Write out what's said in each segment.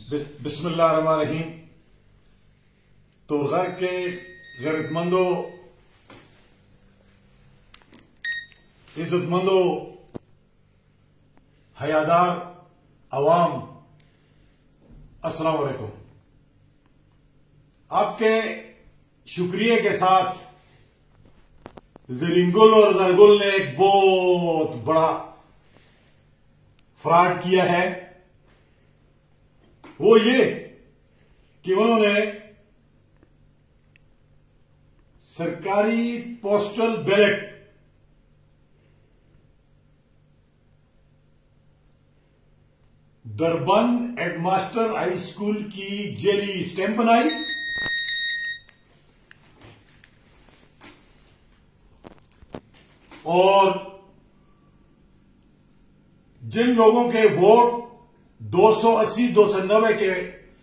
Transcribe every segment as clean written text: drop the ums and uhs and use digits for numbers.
बिस्मिल्लाहिर्रहमानिर्रहीम। तोरगर के गैरतमंदों, इज्जतमंदों, हयादार अवाम, अस्सलाम वालेकुम। आपके शुक्रिया के साथ जरिंगुल और जरगुल ने एक बहुत बड़ा फ्रॉड किया है। वो ये कि उन्होंने सरकारी postal ballot दरबन headmaster high school की जेली स्टैंप बनाई और जिन लोगों के वोट 280-290 के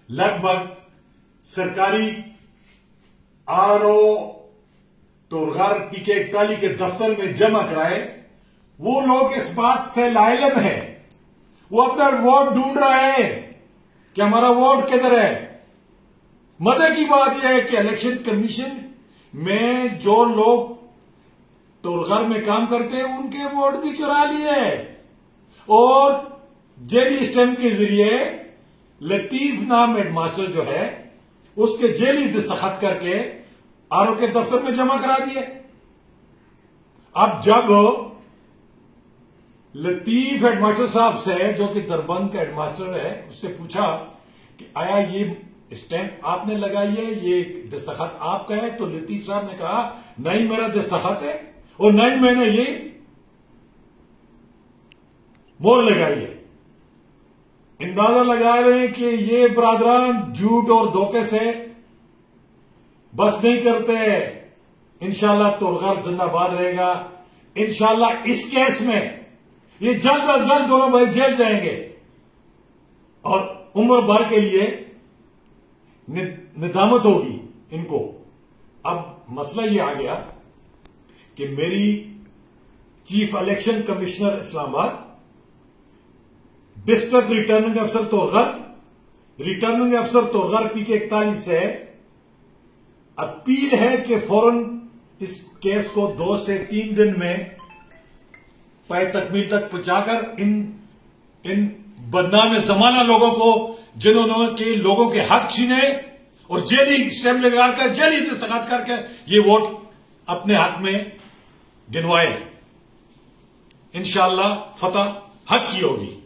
लगभग सरकारी आरओ तोरगर PK41 के दफ्तर में जमा कराए, वो लोग इस बात से लाइलब हैं, वो अपना वोट ढूंढ रहे हैं कि हमारा वोट किधर है। मजे की बात यह है कि इलेक्शन कमीशन में जो लोग तोरगर में काम करते हैं उनके वोट भी चुरा लिए और जेली स्टैंप के जरिए लतीफ नाम हेडमास्टर जो है उसके जेली दस्तखत करके आरओ के दफ्तर में जमा करा दिए। अब जब लतीफ हेडमास्टर साहब से, जो कि दरबन का हेडमास्टर है, उससे पूछा कि आया ये स्टैंप आपने लगाई है, ये दस्तखत आपका है? तो लतीफ साहब ने कहा नहीं, मेरा दस्तखत है और नहीं मैंने ये मोहर लगाई है। अंदाजा लगा रहे हैं कि ये बरादरान झूठ और धोखे से बस नहीं करते। इंशाल्लाह तोरगर जिंदाबाद रहेगा। इंशाल्लाह इस केस में ये जल्द अज जल्द दोनों भाई जेल जाएंगे और उम्र भर के लिए निदामत होगी इनको। अब मसला ये आ गया कि मेरी chief election commissioner Islamabad, district returning अफसर तोरगर PK41 से अपील है कि फौरन इस केस को 2 से 3 दिन में पाए तकमील तक पहुंचाकर इन बदनाम जमाना लोगों को, जिन्होंने के लोगों के हक छीने और जेली स्टैंप लगाकर जेली दस्तखत करके ये वोट अपने हक में गिनवाए, इंशाअल्लाह फतह हक की होगी।